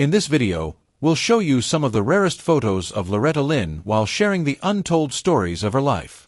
In this video, we'll show you some of the rarest photos of Loretta Lynn while sharing the untold stories of her life.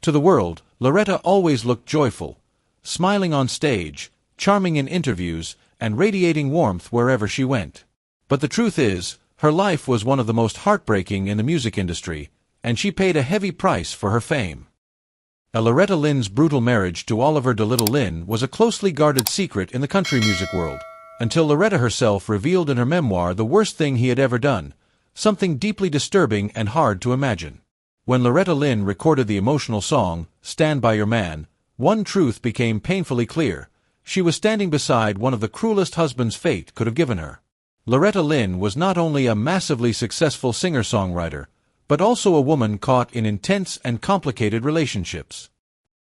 To the world, Loretta always looked joyful, smiling on stage, charming in interviews, and radiating warmth wherever she went. But the truth is, her life was one of the most heartbreaking in the music industry, and she paid a heavy price for her fame. Loretta Lynn's brutal marriage to Oliver Lynn was a closely guarded secret in the country music world, until Loretta herself revealed in her memoir the worst thing he had ever done, something deeply disturbing and hard to imagine. When Loretta Lynn recorded the emotional song, "Stand By Your Man," one truth became painfully clear: she was standing beside one of the cruelest husbands fate could have given her. Loretta Lynn was not only a massively successful singer-songwriter, but also a woman caught in intense and complicated relationships.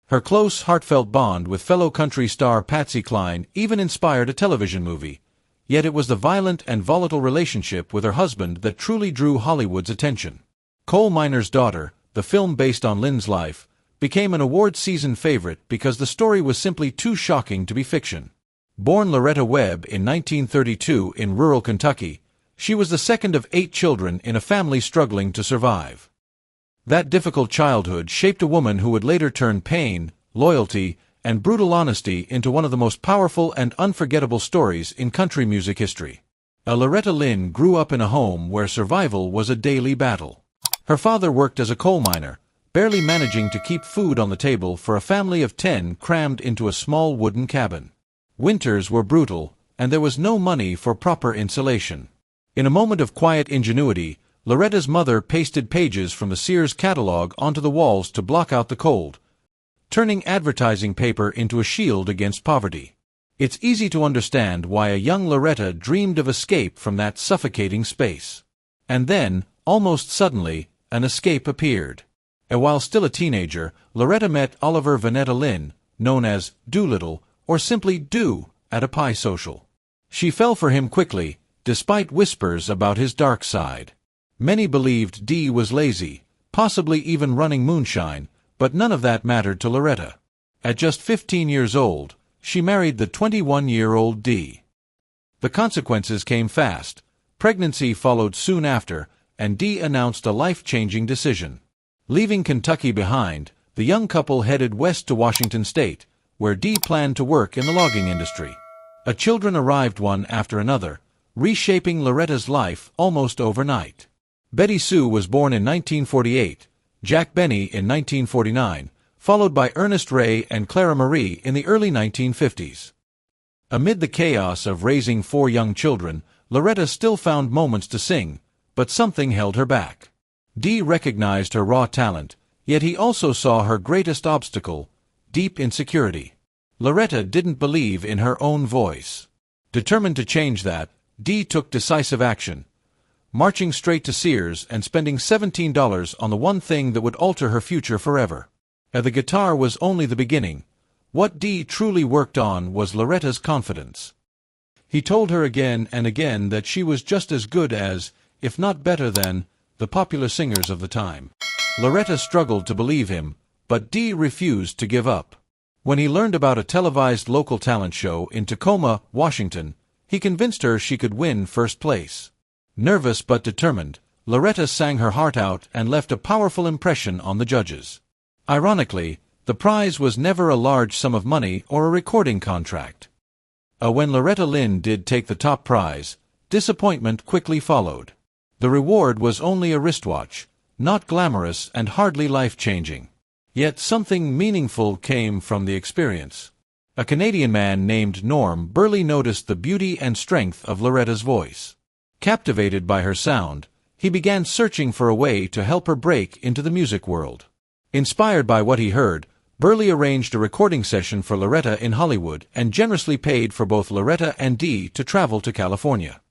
Her close, heartfelt bond with fellow country star Patsy Cline even inspired a television movie, yet it was the violent and volatile relationship with her husband that truly drew Hollywood's attention. Coal Miner's Daughter, the film based on Lynn's life, became an award-season favorite because the story was simply too shocking to be fiction. Born Loretta Webb in 1932 in rural Kentucky, she was the second of 8 children in a family struggling to survive. That difficult childhood shaped a woman who would later turn pain, loyalty, and brutal honesty into one of the most powerful and unforgettable stories in country music history. Loretta Lynn grew up in a home where survival was a daily battle. Her father worked as a coal miner, barely managing to keep food on the table for a family of 10 crammed into a small wooden cabin. Winters were brutal, and there was no money for proper insulation. In a moment of quiet ingenuity, Loretta's mother pasted pages from the Sears catalog onto the walls to block out the cold, turning advertising paper into a shield against poverty. It's easy to understand why a young Loretta dreamed of escape from that suffocating space. And then, almost suddenly, an escape appeared. And while still a teenager, Loretta met Oliver Lynn, known as Doolittle, or simply Do, at a pie social. She fell for him quickly, despite whispers about his dark side. Many believed D was lazy, possibly even running moonshine, but none of that mattered to Loretta. At just 15 years old, she married the 21-year-old D. The consequences came fast. Pregnancy followed soon after, and D announced a life-changing decision. Leaving Kentucky behind, the young couple headed west to Washington State, where D planned to work in the logging industry. Children arrived one after another, reshaping Loretta's life almost overnight. Betty Sue was born in 1948, Jack Benny in 1949, followed by Ernest Ray and Clara Marie in the early 1950s. Amid the chaos of raising 4 young children, Loretta still found moments to sing, but something held her back. D recognized her raw talent, yet he also saw her greatest obstacle: deep insecurity. Loretta didn't believe in her own voice. Determined to change that, D took decisive action, marching straight to Sears and spending $17 on the one thing that would alter her future forever. The guitar was only the beginning. What D truly worked on was Loretta's confidence. He told her again and again that she was just as good as, if not better than, the popular singers of the time. Loretta struggled to believe him, but D refused to give up. When he learned about a televised local talent show in Tacoma, Washington, he convinced her she could win first place. Nervous but determined, Loretta sang her heart out and left a powerful impression on the judges. Ironically, the prize was never a large sum of money or a recording contract. When Loretta Lynn did take the top prize, disappointment quickly followed. The reward was only a wristwatch, not glamorous and hardly life-changing. Yet something meaningful came from the experience. A Canadian man named Norm Burley noticed the beauty and strength of Loretta's voice. Captivated by her sound, he began searching for a way to help her break into the music world. Inspired by what he heard, Burley arranged a recording session for Loretta in Hollywood and generously paid for both Loretta and D to travel to California.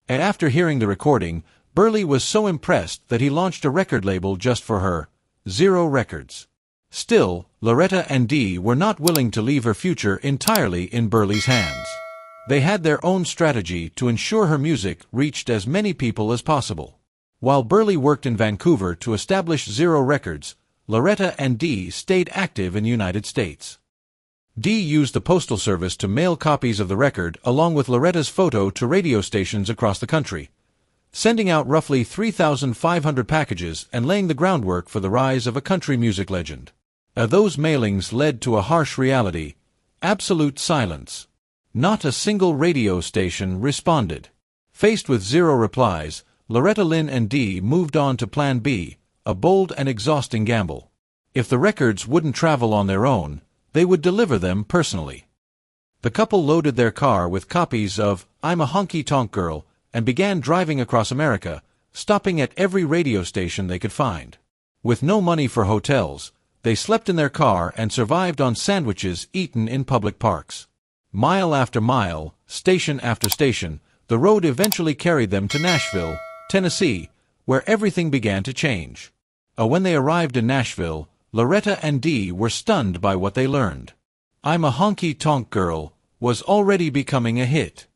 And after hearing the recording, Burley was so impressed that he launched a record label just for her, Zero Records. Still, Loretta and D were not willing to leave her future entirely in Burley's hands. They had their own strategy to ensure her music reached as many people as possible. While Burley worked in Vancouver to establish Zero Records, Loretta and D stayed active in the United States. Dee used the postal service to mail copies of the record along with Loretta's photo to radio stations across the country, sending out roughly 3,500 packages and laying the groundwork for the rise of a country music legend. Those mailings led to a harsh reality: absolute silence. Not a single radio station responded. Faced with zero replies, Loretta Lynn and Dee moved on to Plan B, a bold and exhausting gamble. If the records wouldn't travel on their own, they would deliver them personally. The couple loaded their car with copies of "I'm a Honky Tonk Girl" and began driving across America, stopping at every radio station they could find. With no money for hotels, they slept in their car and survived on sandwiches eaten in public parks. Mile after mile, station after station, the road eventually carried them to Nashville, Tennessee, where everything began to change. When they arrived in Nashville, Loretta and Dee were stunned by what they learned. "I'm a Honky Tonk Girl" was already becoming a hit.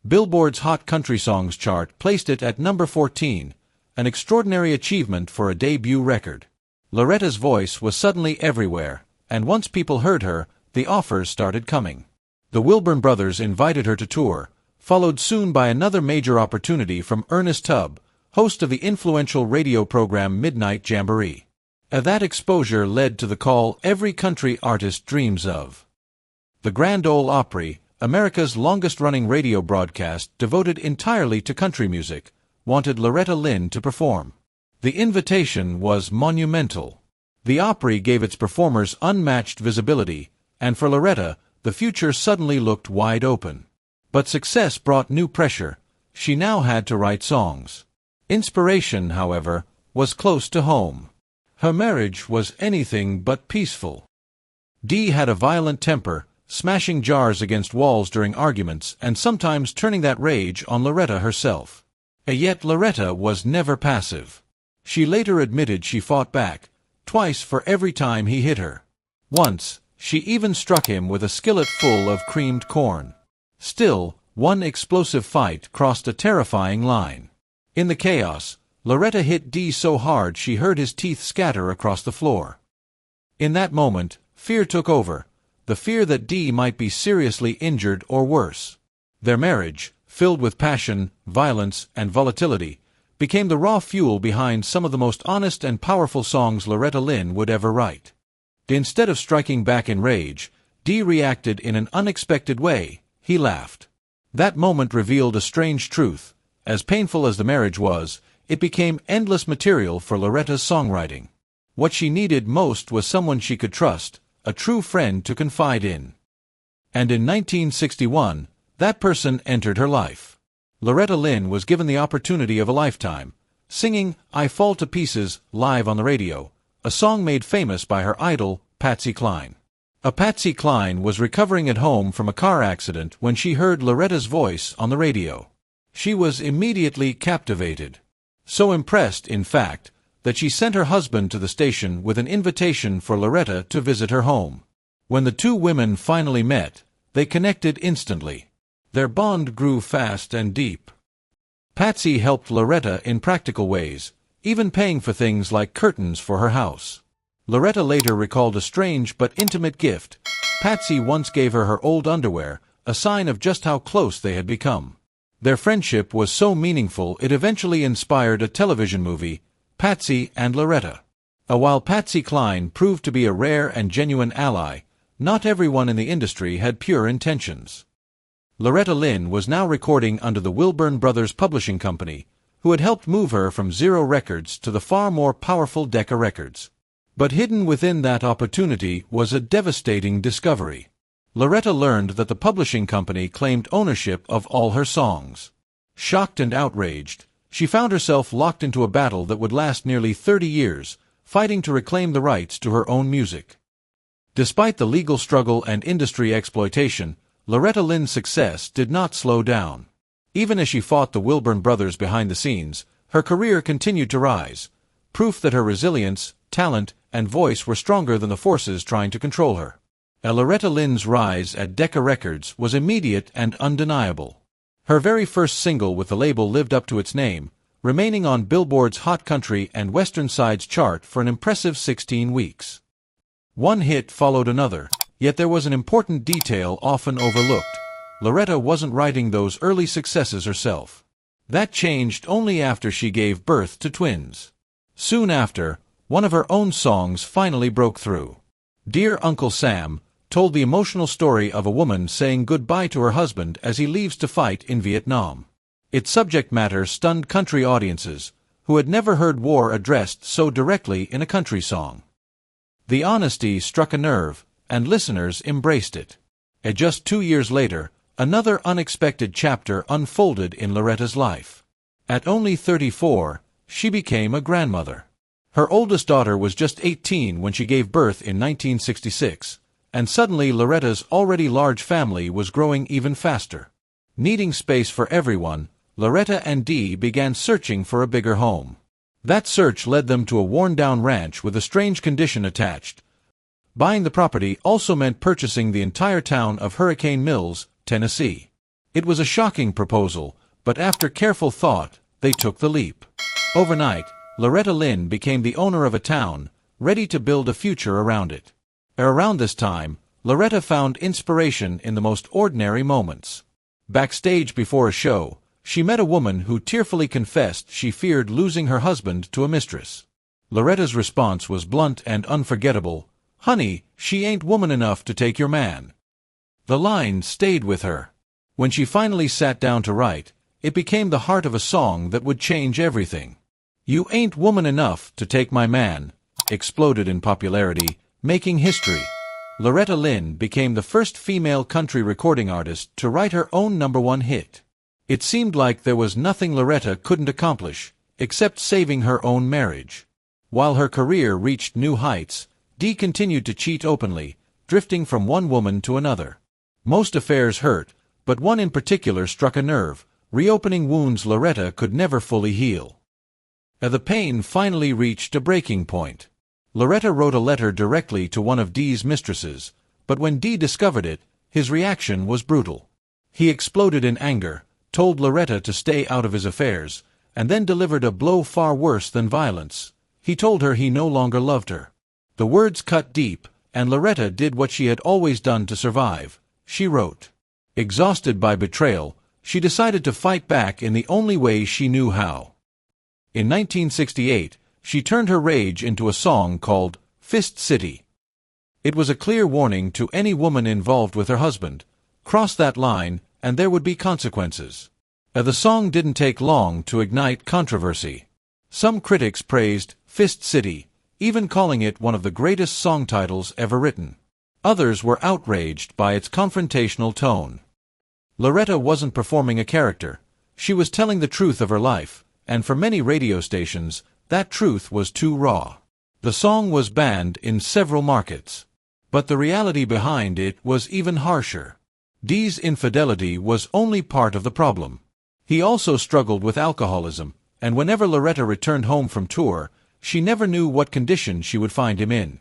Billboard's Hot Country Songs chart placed it at number 14, an extraordinary achievement for a debut record. Loretta's voice was suddenly everywhere, and once people heard her, the offers started coming. The Wilburn brothers invited her to tour, followed soon by another major opportunity from Ernest Tubb, host of the influential radio program Midnight Jamboree. That exposure led to the call every country artist dreams of. The Grand Ole Opry, America's longest-running radio broadcast devoted entirely to country music, wanted Loretta Lynn to perform. The invitation was monumental. The Opry gave its performers unmatched visibility, and for Loretta, the future suddenly looked wide open. But success brought new pressure. She now had to write songs. Inspiration, however, was close to home. Her marriage was anything but peaceful. Dee had a violent temper, smashing jars against walls during arguments and sometimes turning that rage on Loretta herself. Yet Loretta was never passive. She later admitted she fought back, twice for every time he hit her. Once, she even struck him with a skillet full of creamed corn. Still, one explosive fight crossed a terrifying line. In the chaos, Loretta hit Dee so hard she heard his teeth scatter across the floor. In that moment, fear took over, the fear that Dee might be seriously injured or worse. Their marriage, filled with passion, violence, and volatility, became the raw fuel behind some of the most honest and powerful songs Loretta Lynn would ever write. Instead of striking back in rage, Dee reacted in an unexpected way. He laughed. That moment revealed a strange truth. As painful as the marriage was, it became endless material for Loretta's songwriting. What she needed most was someone she could trust, a true friend to confide in. And in 1961, that person entered her life. Loretta Lynn was given the opportunity of a lifetime, singing "I Fall to Pieces" live on the radio, a song made famous by her idol, Patsy Cline. Patsy Cline was recovering at home from a car accident when she heard Loretta's voice on the radio. She was immediately captivated. So impressed, in fact, that she sent her husband to the station with an invitation for Loretta to visit her home. When the two women finally met, they connected instantly. Their bond grew fast and deep. Patsy helped Loretta in practical ways, even paying for things like curtains for her house. Loretta later recalled a strange but intimate gift. Patsy once gave her her old underwear, a sign of just how close they had become. Their friendship was so meaningful it eventually inspired a television movie, Patsy and Loretta. While Patsy Cline proved to be a rare and genuine ally, not everyone in the industry had pure intentions. Loretta Lynn was now recording under the Wilburn Brothers Publishing Company, who had helped move her from Zero Records to the far more powerful Decca Records. But hidden within that opportunity was a devastating discovery. Loretta learned that the publishing company claimed ownership of all her songs. Shocked and outraged, she found herself locked into a battle that would last nearly 30 years, fighting to reclaim the rights to her own music. Despite the legal struggle and industry exploitation, Loretta Lynn's success did not slow down. Even as she fought the Wilburn brothers behind the scenes, her career continued to rise, proof that her resilience, talent, and voice were stronger than the forces trying to control her. Loretta Lynn's rise at Decca Records was immediate and undeniable. Her very first single with the label lived up to its name, remaining on Billboard's Hot Country and Western Sides chart for an impressive 16 weeks. One hit followed another, Yet there was an important detail often overlooked. Loretta wasn't writing those early successes herself. That changed only after she gave birth to twins. Soon after, one of her own songs finally broke through. Dear Uncle Sam told the emotional story of a woman saying goodbye to her husband as he leaves to fight in Vietnam. Its subject matter stunned country audiences, who had never heard war addressed so directly in a country song. The honesty struck a nerve, and listeners embraced it. And just 2 years later, another unexpected chapter unfolded in Loretta's life. At only 34, she became a grandmother. Her oldest daughter was just 18 when she gave birth in 1966, and suddenly Loretta's already large family was growing even faster. Needing space for everyone, Loretta and Dee began searching for a bigger home. That search led them to a worn-down ranch with a strange condition attached. Buying the property also meant purchasing the entire town of Hurricane Mills, Tennessee. It was a shocking proposal, but after careful thought, they took the leap. Overnight, Loretta Lynn became the owner of a town, ready to build a future around it. Around this time, Loretta found inspiration in the most ordinary moments. Backstage before a show, she met a woman who tearfully confessed she feared losing her husband to a mistress. Loretta's response was blunt and unforgettable. "Honey, she ain't woman enough to take your man." The line stayed with her. When she finally sat down to write, it became the heart of a song that would change everything. "You Ain't Woman Enough to Take My Man" exploded in popularity, making history. Loretta Lynn became the first female country recording artist to write her own #1 hit. It seemed like there was nothing Loretta couldn't accomplish, except saving her own marriage. While her career reached new heights, Dee continued to cheat openly, drifting from one woman to another. Most affairs hurt, but one in particular struck a nerve, reopening wounds Loretta could never fully heal. The pain finally reached a breaking point. Loretta wrote a letter directly to one of Dee's mistresses, but when Dee discovered it, his reaction was brutal. He exploded in anger, told Loretta to stay out of his affairs, and then delivered a blow far worse than violence. He told her he no longer loved her. The words cut deep, and Loretta did what she had always done to survive. She wrote. Exhausted by betrayal, she decided to fight back in the only way she knew how. In 1968, she turned her rage into a song called Fist City. It was a clear warning to any woman involved with her husband. Cross that line, and there would be consequences. The song didn't take long to ignite controversy. Some critics praised Fist City, even calling it one of the greatest song titles ever written. Others were outraged by its confrontational tone. Loretta wasn't performing a character. She was telling the truth of her life, and for many radio stations, that truth was too raw. The song was banned in several markets. But the reality behind it was even harsher. Dee's infidelity was only part of the problem. He also struggled with alcoholism, and whenever Loretta returned home from tour, she never knew what condition she would find him in.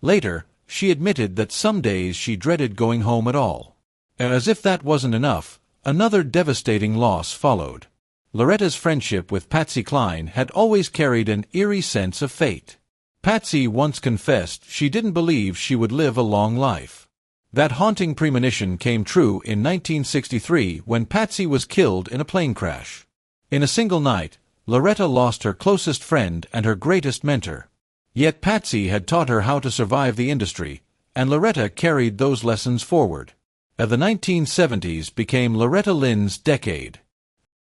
Later, she admitted that some days she dreaded going home at all. As if that wasn't enough, another devastating loss followed. Loretta's friendship with Patsy Cline had always carried an eerie sense of fate. Patsy once confessed she didn't believe she would live a long life. That haunting premonition came true in 1963 when Patsy was killed in a plane crash. In a single night, Loretta lost her closest friend and her greatest mentor. Yet Patsy had taught her how to survive the industry, and Loretta carried those lessons forward. The 1970s became Loretta Lynn's decade.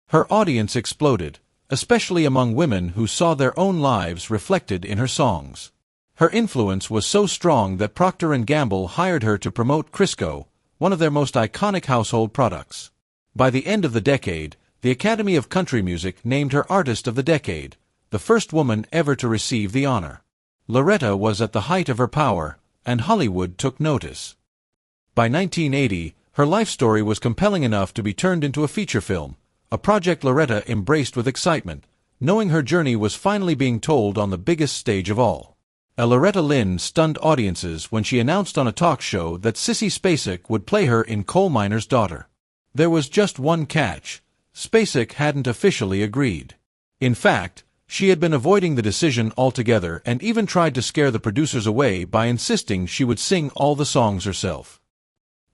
Her audience exploded, especially among women who saw their own lives reflected in her songs. Her influence was so strong that Procter & Gamble hired her to promote Crisco, one of their most iconic household products. By the end of the decade, the Academy of Country Music named her Artist of the Decade, the first woman ever to receive the honor. Loretta was at the height of her power, and Hollywood took notice. By 1980, her life story was compelling enough to be turned into a feature film, a project Loretta embraced with excitement, knowing her journey was finally being told on the biggest stage of all. Loretta Lynn stunned audiences when she announced on a talk show that Sissy Spacek would play her in Coal Miner's Daughter. There was just one catch. Spacek hadn't officially agreed. In fact, She had been avoiding the decision altogether and even tried to scare the producers away by insisting she would sing all the songs herself.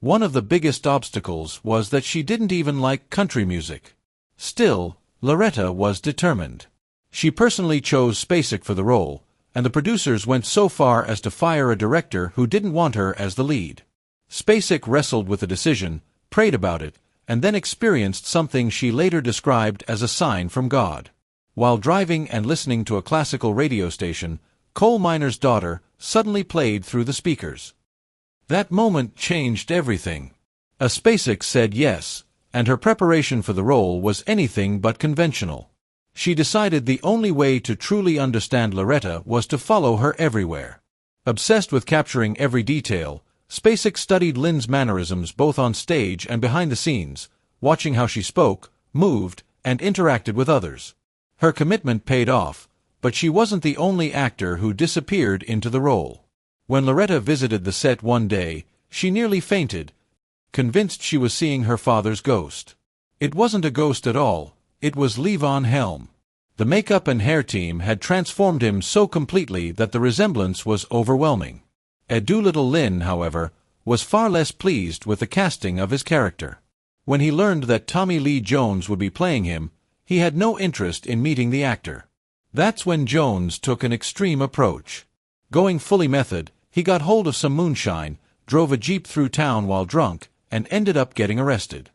One of the biggest obstacles was that she didn't even like country music. Still, Loretta was determined. She personally chose Spacek for the role, and the producers went so far as to fire a director who didn't want her as the lead. Spacek wrestled with the decision, prayed about it, and then experienced something she later described as a sign from God. While driving and listening to a classical radio station, Coal Miner's Daughter suddenly played through the speakers. That moment changed everything. Spacek said yes, and her preparation for the role was anything but conventional. She decided the only way to truly understand Loretta was to follow her everywhere. Obsessed with capturing every detail, Spacek studied Lynn's mannerisms both on stage and behind the scenes, watching how she spoke, moved, and interacted with others. Her commitment paid off, but she wasn't the only actor who disappeared into the role. When Loretta visited the set one day, she nearly fainted, convinced she was seeing her father's ghost. It wasn't a ghost at all, it was Levon Helm. The makeup and hair team had transformed him so completely that the resemblance was overwhelming. Oliver Lynn, however, was far less pleased with the casting of his character. When he learned that Tommy Lee Jones would be playing him, he had no interest in meeting the actor. That's when Jones took an extreme approach. Going fully method, he got hold of some moonshine, drove a jeep through town while drunk, and ended up getting arrested.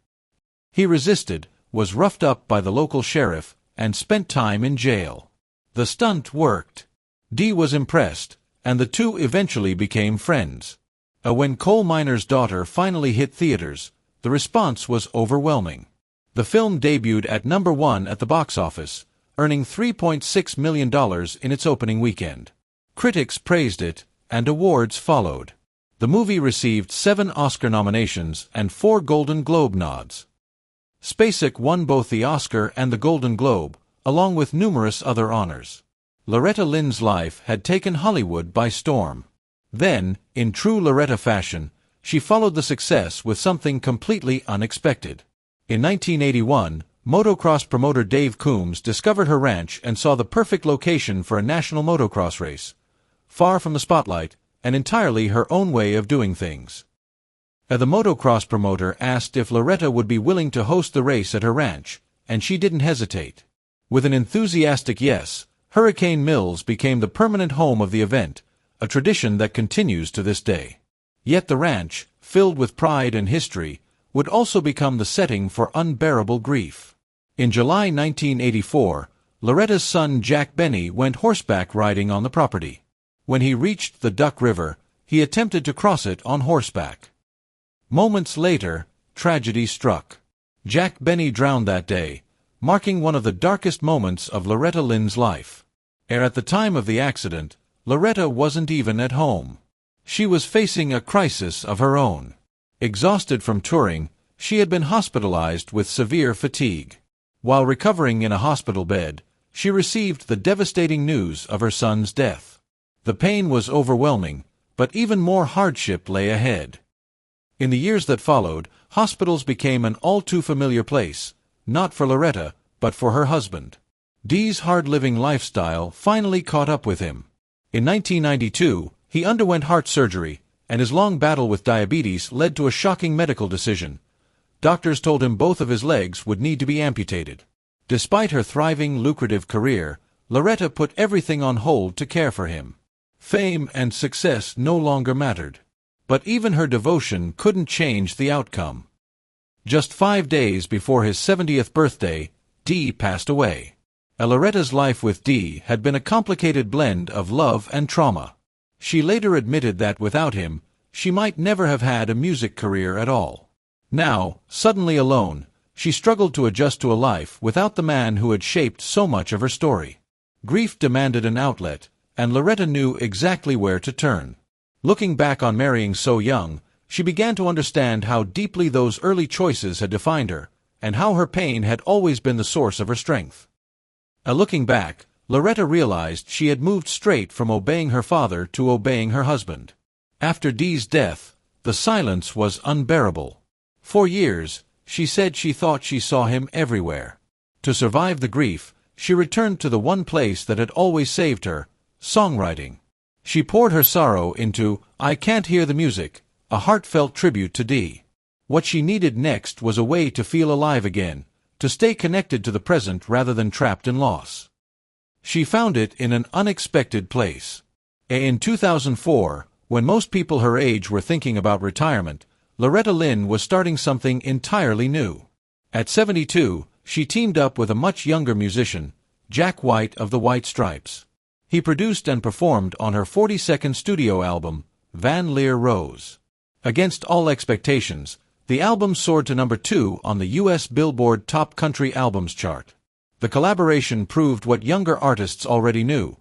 He resisted, was roughed up by the local sheriff, and spent time in jail. The stunt worked. Dee was impressed, and the two eventually became friends. When Coal Miner's Daughter finally hit theaters, the response was overwhelming. The film debuted at #1 at the box office, earning $3.6 million in its opening weekend. Critics praised it, and awards followed. The movie received 7 Oscar nominations and 4 Golden Globe nods. Spacek won both the Oscar and the Golden Globe, along with numerous other honors. Loretta Lynn's life had taken Hollywood by storm. Then, in true Loretta fashion, she followed the success with something completely unexpected. In 1981, motocross promoter Dave Coombs discovered her ranch and saw the perfect location for a national motocross race. Far from the spotlight, and entirely her own way of doing things. The motocross promoter asked if Loretta would be willing to host the race at her ranch, and she didn't hesitate. With an enthusiastic yes, Hurricane Mills became the permanent home of the event, a tradition that continues to this day. Yet the ranch, filled with pride and history, would also become the setting for unbearable grief. In July 1984, Loretta's son Jack Benny went horseback riding on the property. When he reached the Duck River, he attempted to cross it on horseback. Moments later, tragedy struck. Jack Benny drowned that day, marking one of the darkest moments of Loretta Lynn's life. At the time of the accident, Loretta wasn't even at home. She was facing a crisis of her own. Exhausted from touring, she had been hospitalized with severe fatigue. While recovering in a hospital bed, she received the devastating news of her son's death. The pain was overwhelming, but even more hardship lay ahead. In the years that followed, hospitals became an all-too-familiar place, not for Loretta, but for her husband. Dee's hard-living lifestyle finally caught up with him. In 1992, he underwent heart surgery, and his long battle with diabetes led to a shocking medical decision. Doctors told him both of his legs would need to be amputated. Despite her thriving, lucrative career, Loretta put everything on hold to care for him. Fame and success no longer mattered. But even her devotion couldn't change the outcome. Just 5 days before his 70th birthday, Dee passed away. Loretta's life with Dee had been a complicated blend of love and trauma. She later admitted that without him, she might never have had a music career at all. Now, suddenly alone, she struggled to adjust to a life without the man who had shaped so much of her story. Grief demanded an outlet, and Loretta knew exactly where to turn. Looking back on marrying so young, she began to understand how deeply those early choices had defined her, and how her pain had always been the source of her strength. Looking back, Loretta realized she had moved straight from obeying her father to obeying her husband. After Dee's death, the silence was unbearable. For years, she said she thought she saw him everywhere. To survive the grief, she returned to the one place that had always saved her, songwriting. She poured her sorrow into I Can't Hear the Music, a heartfelt tribute to Dee. What she needed next was a way to feel alive again, to stay connected to the present rather than trapped in loss. She found it in an unexpected place. In 2004, when most people her age were thinking about retirement, Loretta Lynn was starting something entirely new. At 72, she teamed up with a much younger musician, Jack White of the White Stripes. He produced and performed on her 42nd studio album, Van Leer Rose. Against all expectations, the album soared to number 2 on the U.S. Billboard Top Country Albums chart. The collaboration proved what younger artists already knew.